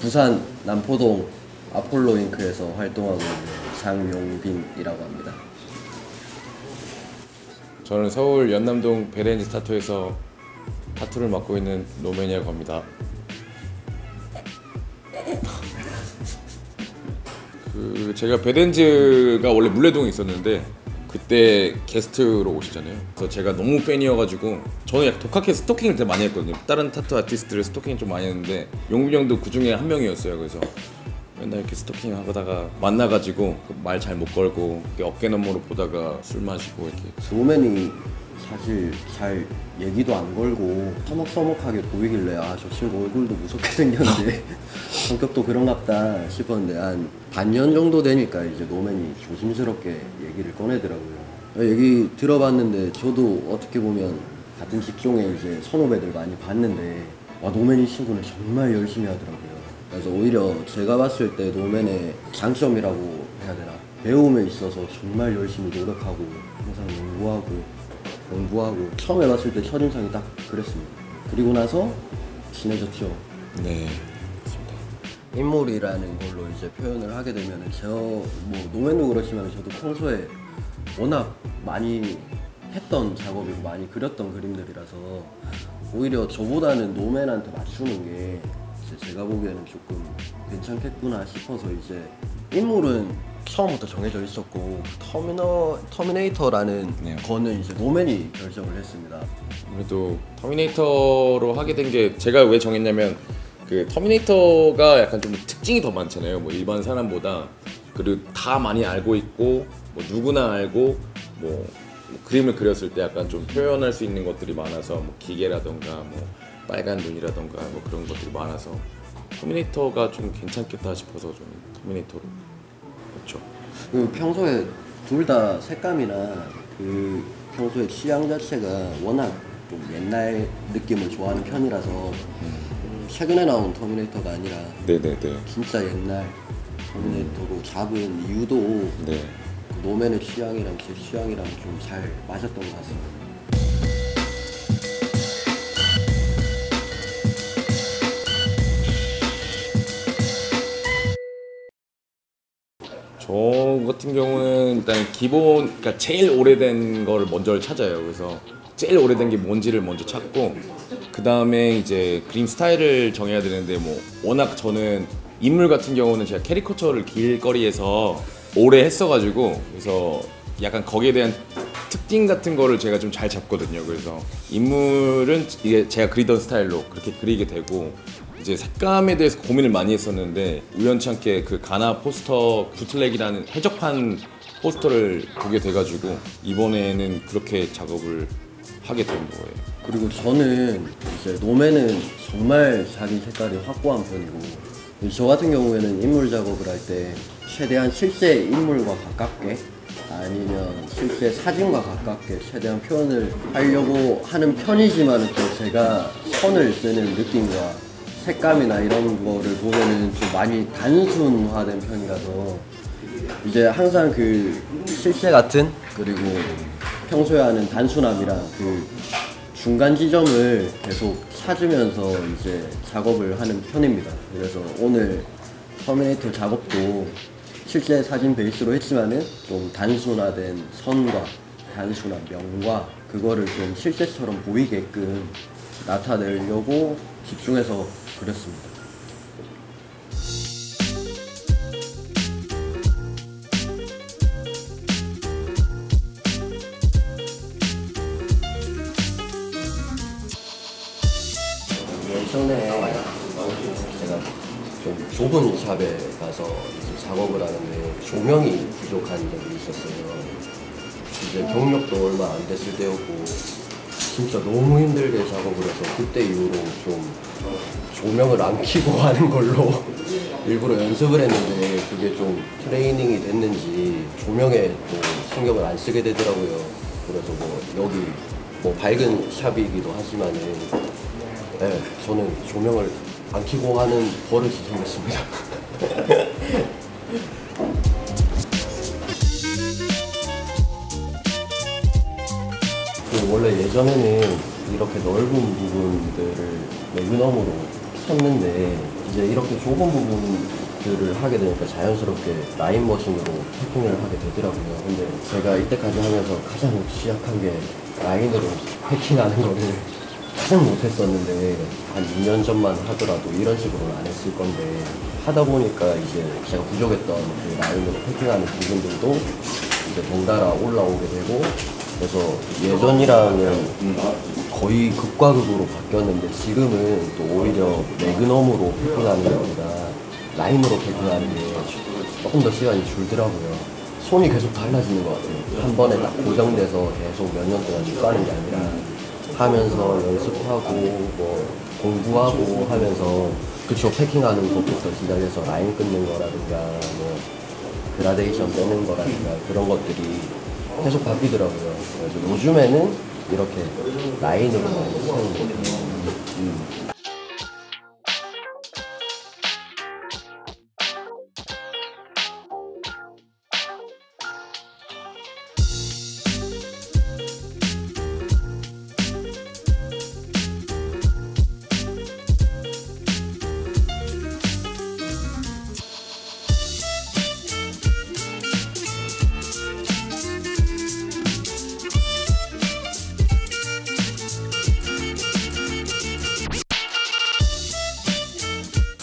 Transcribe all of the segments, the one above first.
부산 남포동 아폴로 잉크에서 활동하고 있는 장용빈이라고 합니다. 저는 서울 연남동 베렌즈 타투에서 타투를 맡고 있는 노맨이라고 합니다. 제가 베렌즈가 원래 물레동에 있었는데 그때 게스트로 오시잖아요. 그래서 제가 너무 팬이어가지고 저는 약간 독하게 스토킹을 되게 많이 했거든요. 다른 타투 아티스트를 스토킹 좀 많이 했는데 용빈 형도 그 중에 한 명이었어요. 그래서 맨날 이렇게 스토킹 하다가 만나가지고 말 잘 못 걸고 어깨 너머로 보다가 술 마시고 이렇게. 노맨이 사실 잘 얘기도 안 걸고 서먹서먹하게 보이길래 아, 저 친구 얼굴도 무섭게 생겼는데 성격도 그런갑다 싶었는데 한 반년 정도 되니까 이제 노맨이 조심스럽게 얘기를 꺼내더라고요. 얘기 들어봤는데 저도 어떻게 보면 같은 직종에 이제 선후배들 많이 봤는데 와, 노맨이 친구는 정말 열심히 하더라고요. 그래서 오히려 제가 봤을 때 노맨의 장점이라고 해야 되나, 배움에 있어서 정말 열심히 노력하고 항상 공부하고 처음에 봤을 때 첫인상이 딱 그랬습니다. 그리고 나서 친해졌죠. 네. 인물이라는 걸로 이제 표현을 하게 되면은 노맨도 그렇지만 저도 평소에 워낙 많이 했던 작업이고 많이 그렸던 그림들이라서 오히려 저보다는 노맨한테 맞추는 게 제가 보기에는 조금 괜찮겠구나 싶어서 이제 인물은 처음부터 정해져 있었고 터미네이터라는 거는 이제 노맨이 결정을 했습니다. 아무래도 터미네이터로 하게 된 게 제가 왜 정했냐면 그 터미네이터가 약간 좀 특징이 더 많잖아요. 뭐 일반 사람보다. 그리고 다 많이 알고 있고 뭐 누구나 알고 뭐 그림을 그렸을 때 약간 좀 표현할 수 있는 것들이 많아서 뭐 기계라던가 뭐 빨간 눈이라던가 뭐 그런 것들이 많아서 터미네이터가 좀 괜찮겠다 싶어서 좀 터미네이터로 했죠. 평소에 둘 다 색감이나 평소에 취향 자체가 워낙 좀 옛날 느낌을 좋아하는 편이라서 최근에 나온 터미네이터가 아니라 네네네. 진짜 옛날 터미네이터로 잡은 이유도 네. 노맨의 취향이랑 제 취향이랑 좀 잘 맞았던 것 같습니다. 저 같은 경우는 일단 그러니까 제일 오래된 거를 먼저 찾아요. 그래서 제일 오래된 게 뭔지를 먼저 찾고 그 다음에 이제 그림 스타일을 정해야 되는데 뭐 워낙 저는 인물 같은 경우는 제가 캐리커처를 길거리에서 오래 했어가지고 그래서 약간 거기에 대한 특징 같은 거를 제가 좀 잘 잡거든요. 그래서 인물은 이게 제가 그리던 스타일로 그렇게 그리게 되고 이제 색감에 대해서 고민을 많이 했었는데 우연치 않게 그 가나 포스터 부틀렉이라는 해적판 포스터를 보게 돼가지고 이번에는 그렇게 작업을 하게 된 거예요. 그리고 저는 이제 노맨은 정말 자기 색깔이 확고한 편이고 저 같은 경우에는 인물 작업을 할 때 최대한 실제 인물과 가깝게 아니면 실제 사진과 가깝게 최대한 표현을 하려고 하는 편이지만 또 제가 선을 쓰는 느낌과 색감이나 이런 거를 보면은 좀 많이 단순화된 편이라서 이제 항상 그 실제 같은 그리고 평소에 하는 단순함이랑 그 중간 지점을 계속 찾으면서 이제 작업을 하는 편입니다. 그래서 오늘 터미네이터 작업도 실제 사진 베이스로 했지만은 좀 단순화된 선과 단순한 명과 그거를 좀 실제처럼 보이게끔 나타내려고 집중해서 그렸습니다. 예전에 제가 좀 좁은 샵에 가서 이제 작업을 하는데 조명이 부족한 적이 있었어요. 이제 경력도 얼마 안 됐을 때였고 진짜 너무 힘들게 작업을 해서 그때 이후로 좀 조명을 안 켜고 하는 걸로 일부러 연습을 했는데 그게 좀 트레이닝이 됐는지 조명에 또 신경을 안 쓰게 되더라고요. 그래서 뭐 여기 뭐 밝은 샵이기도 하지만은 네, 저는 조명을 안 켜고 하는 버릇이 생겼습니다. 원래 예전에는 이렇게 넓은 부분들을 매그넘으로 쳤는데 이제 이렇게 좁은 부분들을 하게 되니까 자연스럽게 라인 머신으로 패킹을 하게 되더라고요. 근데 제가 이때까지 하면서 가장 취약한 게 라인으로 패킹하는 거를 가장 못했었는데 한 2년 전만 하더라도 이런 식으로는 안 했을 건데 하다 보니까 이제 제가 부족했던 그 라인으로 패킹하는 부분들도 이제 덩달아 올라오게 되고 그래서 예전이랑은 거의 극과 극으로 바뀌었는데 지금은 또 오히려 매그넘으로 패킹하는 것보다 라인으로 패킹하는 게 조금 더 시간이 줄더라고요. 손이 계속 달라지는 것 같아요. 한 번에 딱 고정돼서 계속 몇 년 동안 쭉 가는 게 아니라 하면서 연습하고 뭐 공부하고 하면서 그쵸 패킹하는 것부터 시작해서 라인 끊는 거라든가 뭐 그라데이션 빼는 거라든가 그런 것들이 계속 바뀌더라고요. 그래서 요즘에는 이렇게 라인으로 많이 세우는 것 같아요.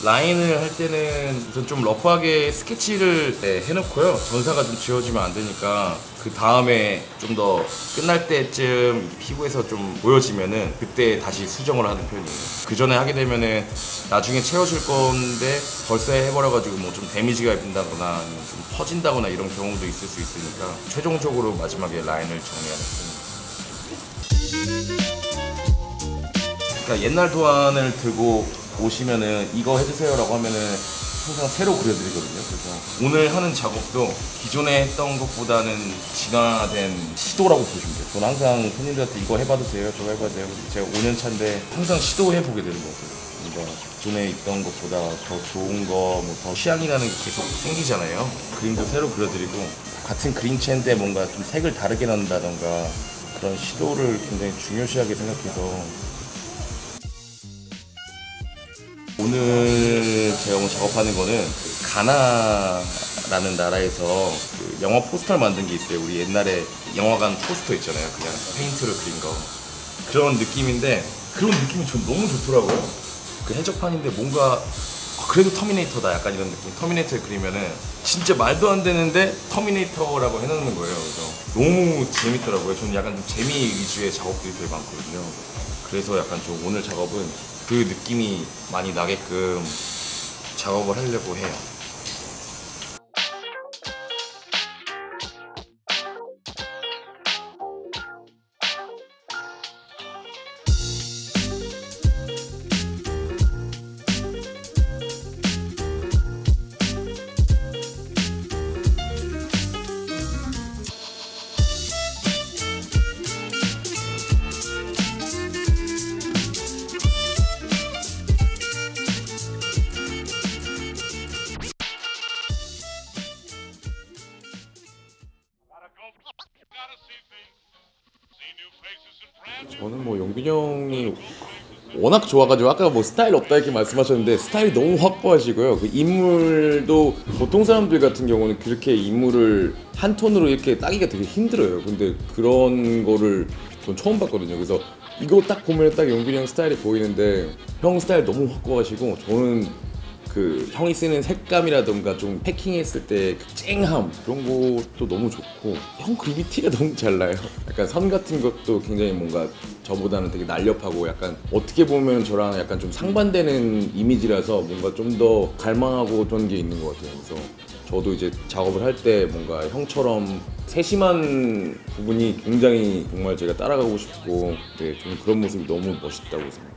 라인을 할 때는 우선 좀 러프하게 스케치를 해놓고요. 전사가 좀 지워지면 안 되니까 그 다음에 좀 더 끝날 때쯤 피부에서 좀 보여지면은 그때 다시 수정을 하는 편이에요. 그 전에 하게 되면은 나중에 채워질 건데 벌써 해버려가지고 뭐 좀 데미지가 입는다거나 아니면 좀 퍼진다거나 이런 경우도 있을 수 있으니까 최종적으로 마지막에 라인을 정리하는 편이에요. 그러니까 옛날 도안을 들고 오시면은 이거 해주세요라고 하면은 항상 새로 그려드리거든요. 그래서 오늘 하는 작업도 기존에 했던 것보다는 진화된 시도라고 보시면 돼요. 저는 항상 손님들한테 이거 해봐도 돼요, 저거 해봐도 돼요. 제가 5년 차인데 항상 시도해보게 되는 것 같아요. 그러니까 기존에 있던 것보다 더 좋은 거, 뭐 더 취향이 나는 게 계속 생기잖아요. 그림도 새로 그려드리고 같은 그림체인데 뭔가 좀 색을 다르게 난다던가 그런 시도를 굉장히 중요시하게 생각해서 오늘 제가 오늘 작업하는 거는 가나라는 나라에서 그 영화 포스터를 만든 게 있어요. 우리 옛날에 영화관 포스터 있잖아요. 그냥 페인트로 그린 거 그런 느낌인데 그런 느낌이 전 너무 좋더라고요. 그 해적판인데 뭔가 그래도 터미네이터다 약간 이런 느낌. 터미네이터를 그리면은 진짜 말도 안 되는데 터미네이터라고 해놓는 거예요. 그래서 너무 재밌더라고요. 저는 약간 좀 재미 위주의 작업들이 되게 많거든요. 그래서 약간 좀 오늘 작업은 그 느낌이 많이 나게끔 작업을 하려고 해요. 저는 뭐 용빈 형이 워낙 좋아가지고 아까 뭐 스타일 없다 이렇게 말씀하셨는데 스타일이 너무 확고하시고요. 그 인물도 보통 사람들 같은 경우는 그렇게 인물을 한 톤으로 이렇게 따기가 되게 힘들어요. 근데 그런 거를 전 처음 봤거든요. 그래서 이거 딱 보면 딱 용빈 형 스타일이 보이는데 형 스타일 너무 확고하시고 저는 그 형이 쓰는 색감이라던가 좀 패킹했을 때 그 쨍함 그런 것도 너무 좋고 형 그림이 티가 너무 잘 나요. 약간 선 같은 것도 굉장히 뭔가 저보다는 되게 날렵하고 약간 어떻게 보면 저랑 약간 좀 상반되는 이미지라서 뭔가 좀 더 갈망하고 그런 게 있는 것 같아요. 그래서 저도 이제 작업을 할 때 뭔가 형처럼 세심한 부분이 굉장히 정말 제가 따라가고 싶고 네, 좀 그런 모습이 너무 멋있다고 생각합니다.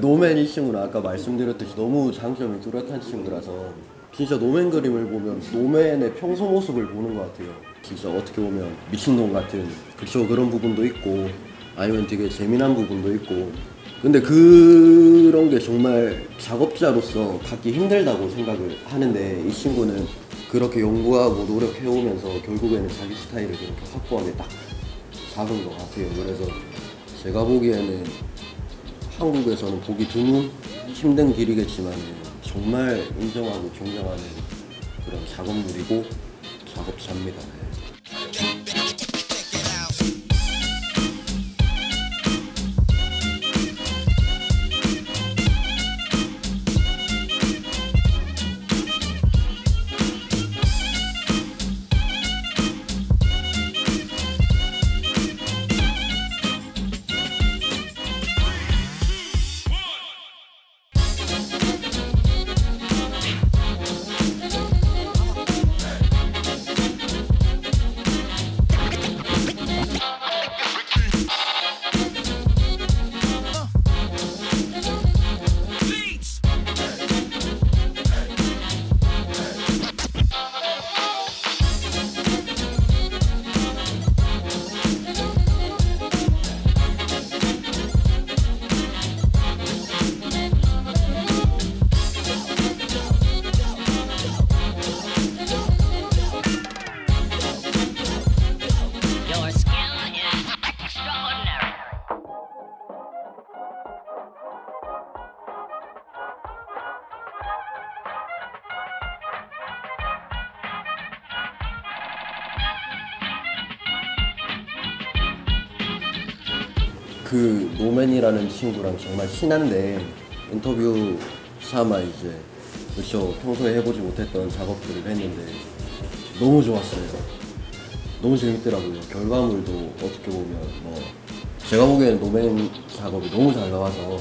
노맨 이 친구는 아까 말씀드렸듯이 너무 장점이 뚜렷한 친구라서 진짜 노맨 그림을 보면 노맨의 평소 모습을 보는 것 같아요. 진짜 어떻게 보면 미친놈 같은 그쵸 그런 부분도 있고 아니면 되게 재미난 부분도 있고 근데 그런 게 정말 작업자로서 갖기 힘들다고 생각을 하는데 이 친구는 그렇게 연구하고 노력해오면서 결국에는 자기 스타일을 그렇게 확고하게 딱 잡은 것 같아요. 그래서 제가 보기에는 한국에서는 보기 드문 힘든 길이겠지만 정말 인정하고 존경하는 그런 작업물이고 작업자입니다. Your skill is extraordinary. 그 노맨이라는 친구랑 정말 친한데 인터뷰 삼아 이제 그쵸 평소에 해보지 못했던 작업들을 했는데 너무 좋았어요. 너무 재밌더라고요. 결과물도 어떻게 보면 뭐 제가 보기에는 노맨 작업이 너무 잘 나와서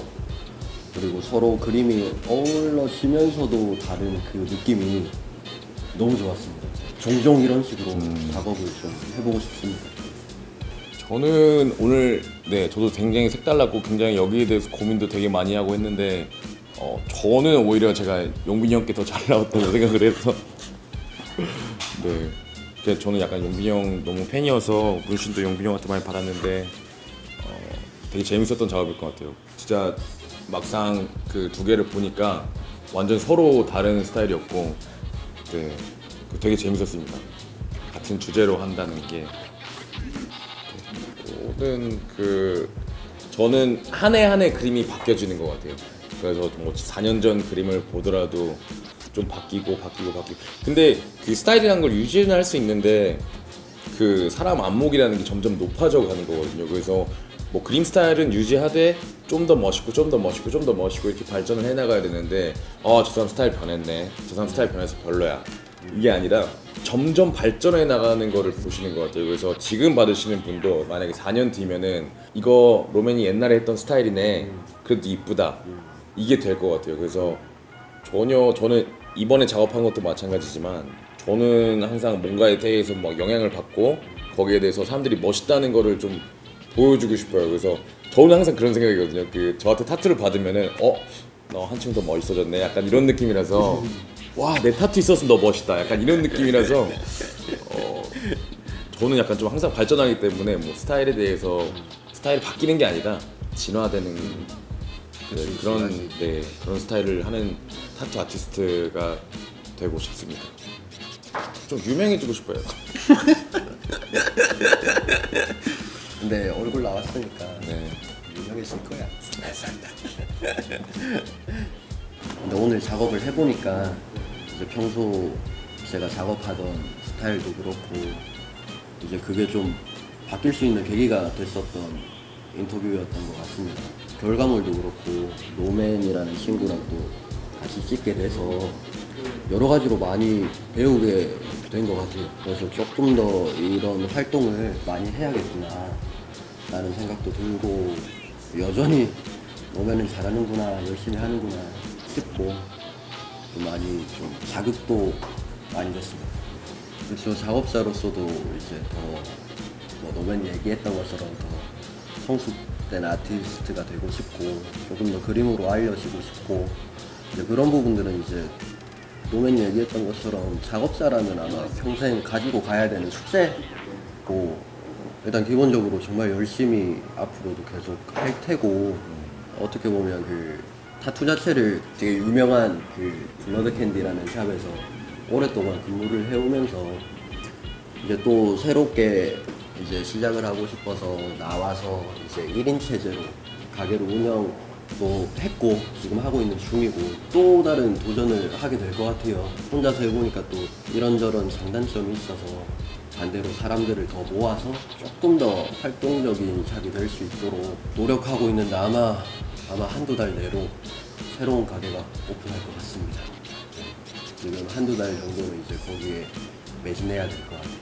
그리고 서로 그림이 어우러지면서도 다른 그 느낌이 너무 좋았습니다. 종종 이런 식으로 작업을 좀 해보고 싶습니다. 저는 오늘 네 저도 굉장히 색달랐고 굉장히 여기에 대해서 고민도 되게 많이 하고 했는데 저는 오히려 제가 용빈이 형께 더 잘 나왔다고 생각을 해서 네 그래서 저는 약간 용빈이 형 너무 팬이어서 문신도 용빈이 형한테 많이 받았는데 되게 재밌었던 작업일 것 같아요. 진짜 막상 그 두 개를 보니까 완전 서로 다른 스타일이었고 네 되게 재밌었습니다. 같은 주제로 한다는 게 저는 한 해 한 해 그림이 바뀌어지는 것 같아요. 그래서 뭐 4년 전 그림을 보더라도 좀 바뀌고 근데 그 스타일이라는 걸 유지는 할 수 있는데 그 사람 안목이라는 게 점점 높아져 가는 거거든요. 그래서 뭐 그림 스타일은 유지하되 좀 더 멋있고 이렇게 발전을 해나가야 되는데 저 사람 스타일 변했네, 저 사람 스타일 변해서 별로야, 이게 아니라 점점 발전해 나가는 거를 보시는 것 같아요. 그래서 지금 받으시는 분도 만약에 4년 뒤면은 이거 로맨이 옛날에 했던 스타일이네, 그래도 이쁘다, 이게 될 것 같아요. 그래서 저는 이번에 작업한 것도 마찬가지지만 저는 항상 뭔가에 대해서 막 영향을 받고 거기에 대해서 사람들이 멋있다는 거를 좀 보여주고 싶어요. 그래서 저는 항상 그런 생각이거든요. 그 저한테 타투를 받으면은 너 한층 더 멋있어졌네, 약간 이런 느낌이라서 와, 내 타투 있었으면 너 멋있다, 약간 이런 느낌이라서 저는 약간 좀 항상 발전하기 때문에 뭐 스타일에 대해서 스타일이 바뀌는 게 아니라 진화되는 그런 스타일을 하는 타투 아티스트가 되고 싶습니다. 좀 유명해지고 싶어요. 근데 얼굴 나왔으니까 네. 유명해질 거야. 근데 오늘 작업을 해보니까 이제 평소 제가 작업하던 스타일도 그렇고 이제 그게 좀 바뀔 수 있는 계기가 됐었던 인터뷰였던 것 같습니다. 결과물도 그렇고 노맨이라는 친구랑 또 같이 찍게 돼서 여러 가지로 많이 배우게 된 것 같아요. 그래서 조금 더 이런 활동을 많이 해야겠구나 라는 생각도 들고 여전히 노맨은 잘하는구나, 열심히 하는구나 싶고 좀 많이 좀 자극도 많이 됐습니다. 그래서 작업자로서도 이제 더 노맨 얘기했던 것처럼 더 성숙된 아티스트가 되고 싶고 조금 더 그림으로 알려지고 싶고 이제 그런 부분들은 이제 노맨이 얘기했던 것처럼 작업자라면 아마 평생 가지고 가야 되는 숙제고 일단 기본적으로 정말 열심히 앞으로도 계속 할 테고 어떻게 보면 그 타투 자체를 되게 유명한 그 블러드 캔디라는 샵에서 오랫동안 근무를 해오면서 이제 또 새롭게 이제 시작을 하고 싶어서 나와서 이제 1인 체제로 가게를 또 했고 지금 하고 있는 중이고 또 다른 도전을 하게 될 것 같아요. 혼자서 해보니까 또 이런저런 장단점이 있어서 반대로 사람들을 더 모아서 조금 더 활동적인 샵이 될 수 있도록 노력하고 있는데 아마 한두 달 내로 새로운 가게가 오픈할 것 같습니다. 지금 한두 달 정도는 이제 거기에 매진해야 될 것 같아요.